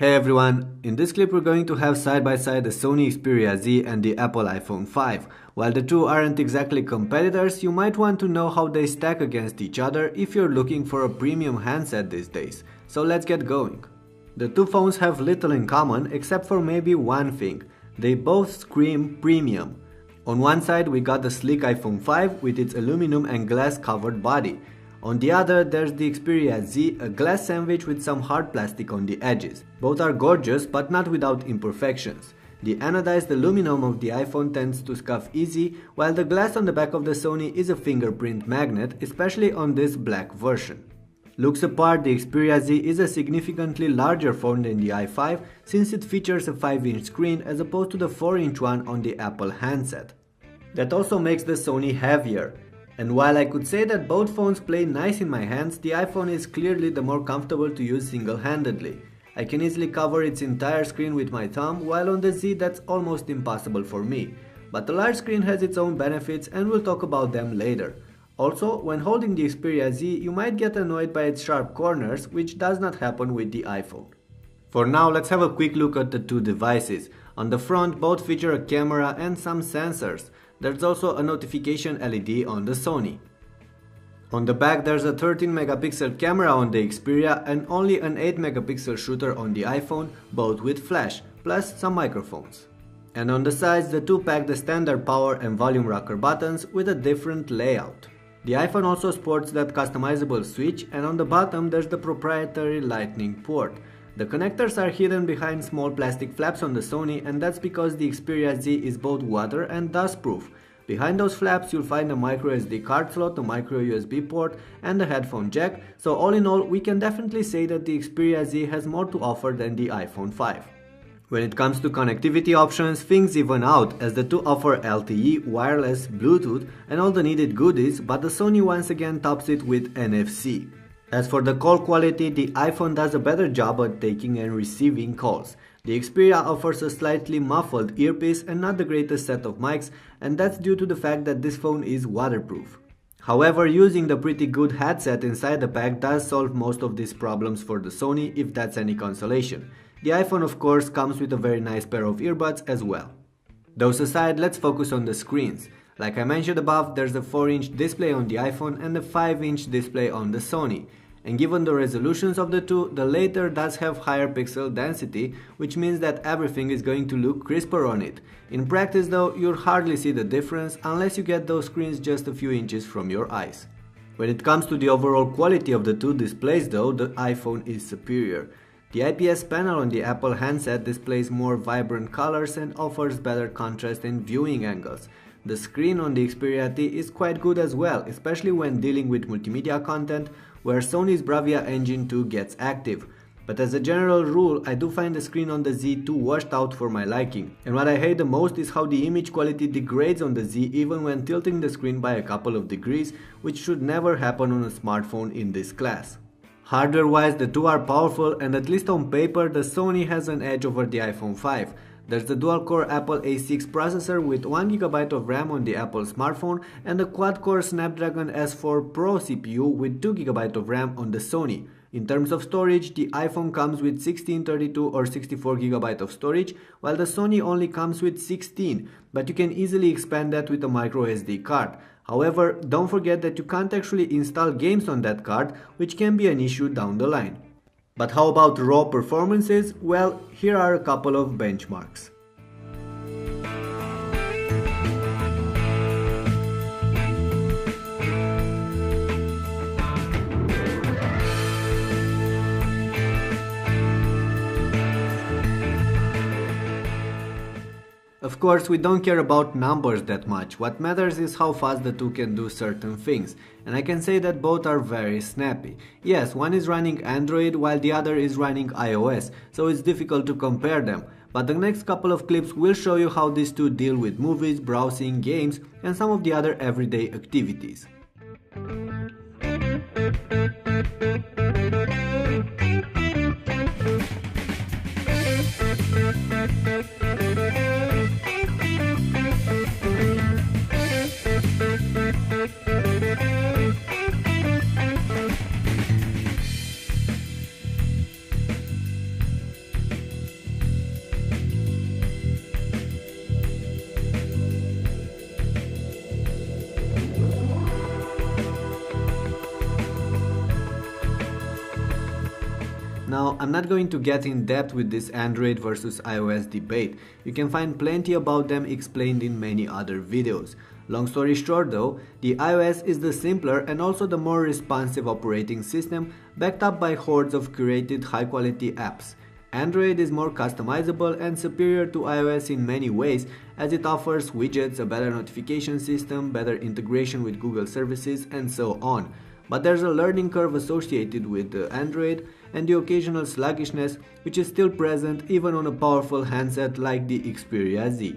Hey everyone, in this clip we're going to have side by side the Sony Xperia Z and the Apple iPhone 5. While the two aren't exactly competitors, you might want to know how they stack against each other if you're looking for a premium handset these days. So let's get going. The two phones have little in common except for maybe one thing. They both scream premium. On one side we got the sleek iPhone 5 with its aluminum and glass covered body. On the other, there's the Xperia Z, a glass sandwich with some hard plastic on the edges. Both are gorgeous, but not without imperfections. The anodized aluminum of the iPhone tends to scuff easy, while the glass on the back of the Sony is a fingerprint magnet, especially on this black version. Looks apart, the Xperia Z is a significantly larger phone than the i5, since it features a 5-inch screen as opposed to the 4-inch one on the Apple handset. That also makes the Sony heavier. And while I could say that both phones play nice in my hands, the iPhone is clearly the more comfortable to use single-handedly. I can easily cover its entire screen with my thumb, while on the Z that's almost impossible for me. But the large screen has its own benefits and we'll talk about them later. Also, when holding the Xperia Z, you might get annoyed by its sharp corners, which does not happen with the iPhone. For now, let's have a quick look at the two devices. On the front, both feature a camera and some sensors. There's also a notification LED on the Sony. On the back there's a 13 megapixel camera on the Xperia and only an 8 megapixel shooter on the iPhone, both with flash, plus some microphones. And on the sides the two pack the standard power and volume rocker buttons with a different layout. The iPhone also sports that customizable switch, and on the bottom there's the proprietary Lightning port. The connectors are hidden behind small plastic flaps on the Sony, and that's because the Xperia Z is both water and dust proof. Behind those flaps you'll find a micro SD card slot, a micro USB port and a headphone jack, so all in all we can definitely say that the Xperia Z has more to offer than the iPhone 5. When it comes to connectivity options, things even out as the two offer LTE, wireless, Bluetooth and all the needed goodies, but the Sony once again tops it with NFC. As for the call quality, the iPhone does a better job at taking and receiving calls. The Xperia offers a slightly muffled earpiece and not the greatest set of mics, and that's due to the fact that this phone is waterproof. However, using the pretty good headset inside the pack does solve most of these problems for the Sony, if that's any consolation. The iPhone of course comes with a very nice pair of earbuds as well. Those aside, let's focus on the screens. Like I mentioned above, there's a 4-inch display on the iPhone and a 5-inch display on the Sony. And given the resolutions of the two, the latter does have higher pixel density, which means that everything is going to look crisper on it. In practice though, you'll hardly see the difference unless you get those screens just a few inches from your eyes. When it comes to the overall quality of the two displays though, the iPhone is superior. The IPS panel on the Apple handset displays more vibrant colors and offers better contrast and viewing angles. The screen on the Xperia T is quite good as well, especially when dealing with multimedia content, where Sony's Bravia Engine 2 gets active. But as a general rule, I do find the screen on the Z too washed out for my liking. And what I hate the most is how the image quality degrades on the Z even when tilting the screen by a couple of degrees, which should never happen on a smartphone in this class. Hardware-wise, the two are powerful, and at least on paper, the Sony has an edge over the iPhone 5. There's the dual-core Apple A6 processor with 1GB of RAM on the Apple smartphone and a quad-core Snapdragon S4 Pro CPU with 2GB of RAM on the Sony. In terms of storage, the iPhone comes with 16, 32 or 64GB of storage, while the Sony only comes with 16, but you can easily expand that with a micro SD card. However, don't forget that you can't actually install games on that card, which can be an issue down the line. But how about raw performances? Well, here are a couple of benchmarks. Of course, we don't care about numbers that much. What matters is how fast the two can do certain things. And I can say that both are very snappy. Yes, one is running Android while the other is running iOS, so it's difficult to compare them. But the next couple of clips will show you how these two deal with movies, browsing, games, and some of the other everyday activities. Now, I'm not going to get in depth with this Android versus iOS debate. You can find plenty about them explained in many other videos. Long story short though, the iOS is the simpler and also the more responsive operating system backed up by hordes of curated high-quality apps. Android is more customizable and superior to iOS in many ways as it offers widgets, a better notification system, better integration with Google services and so on. But there's a learning curve associated with Android and the occasional sluggishness which is still present even on a powerful handset like the Xperia Z.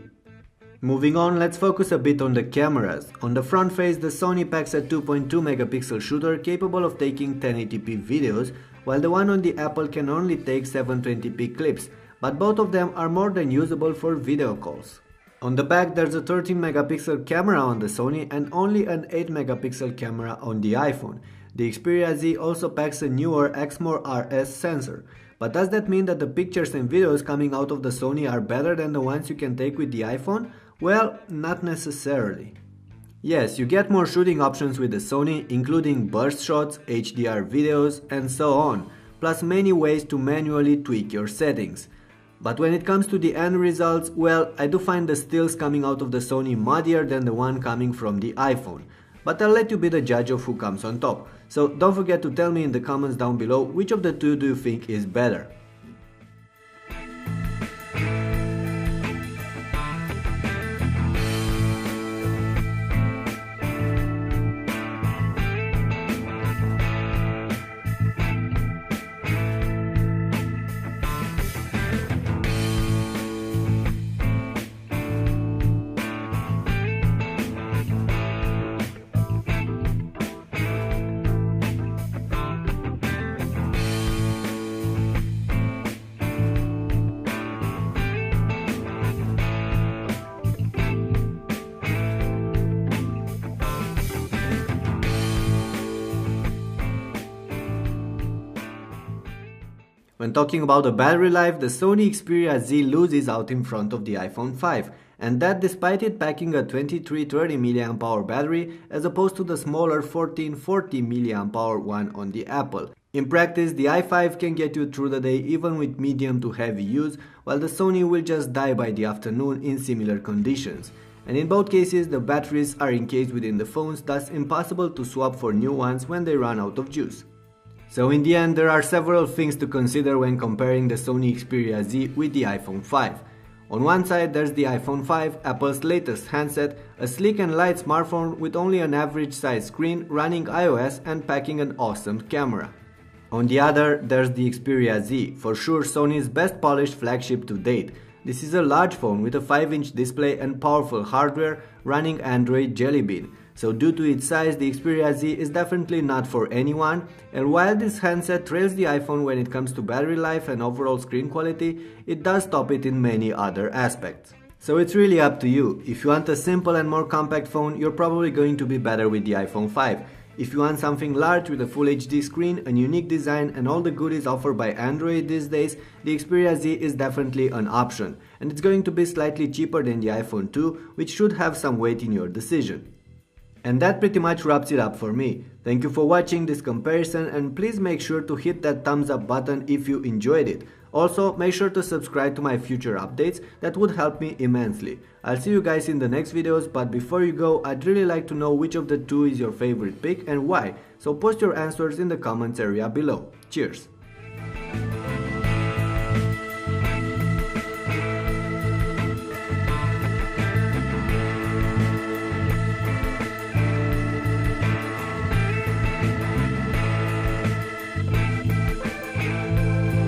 Moving on, let's focus a bit on the cameras. On the front face, the Sony packs a 2.2 megapixel shooter capable of taking 1080p videos, while the one on the Apple can only take 720p clips, but both of them are more than usable for video calls. On the back, there's a 13 megapixel camera on the Sony and only an 8 megapixel camera on the iPhone. The Xperia Z also packs a newer Exmor RS sensor. But does that mean that the pictures and videos coming out of the Sony are better than the ones you can take with the iPhone? Well, not necessarily. Yes, you get more shooting options with the Sony, including burst shots, HDR videos, and so on, plus many ways to manually tweak your settings. But when it comes to the end results, well, I do find the stills coming out of the Sony muddier than the one coming from the iPhone. But I'll let you be the judge of who comes on top. So don't forget to tell me in the comments down below which of the two do you think is better. When talking about the battery life, the Sony Xperia Z loses out in front of the iPhone 5, and that despite it packing a 2330 mAh battery as opposed to the smaller 1440 mAh one on the Apple. In practice, the i5 can get you through the day even with medium to heavy use, while the Sony will just die by the afternoon in similar conditions. And in both cases, the batteries are encased within the phones, thus impossible to swap for new ones when they run out of juice. So in the end, there are several things to consider when comparing the Sony Xperia Z with the iPhone 5. On one side, there's the iPhone 5, Apple's latest handset, a sleek and light smartphone with only an average size screen, running iOS and packing an awesome camera. On the other, there's the Xperia Z, for sure Sony's best polished flagship to date. This is a large phone with a 5-inch display and powerful hardware running Android Jelly Bean. So due to its size, the Xperia Z is definitely not for anyone, and while this handset trails the iPhone when it comes to battery life and overall screen quality, it does top it in many other aspects. So it's really up to you. If you want a simple and more compact phone, you're probably going to be better with the iPhone 5. If you want something large with a Full HD screen, an unique design and all the goodies offered by Android these days, the Xperia Z is definitely an option, and it's going to be slightly cheaper than the iPhone 2, which should have some weight in your decision. And that pretty much wraps it up for me. Thank you for watching this comparison, and please make sure to hit that thumbs up button if you enjoyed it. Also, make sure to subscribe to my future updates, that would help me immensely. I'll see you guys in the next videos, but before you go, I'd really like to know which of the two is your favorite pick and why, so post your answers in the comments area below. Cheers!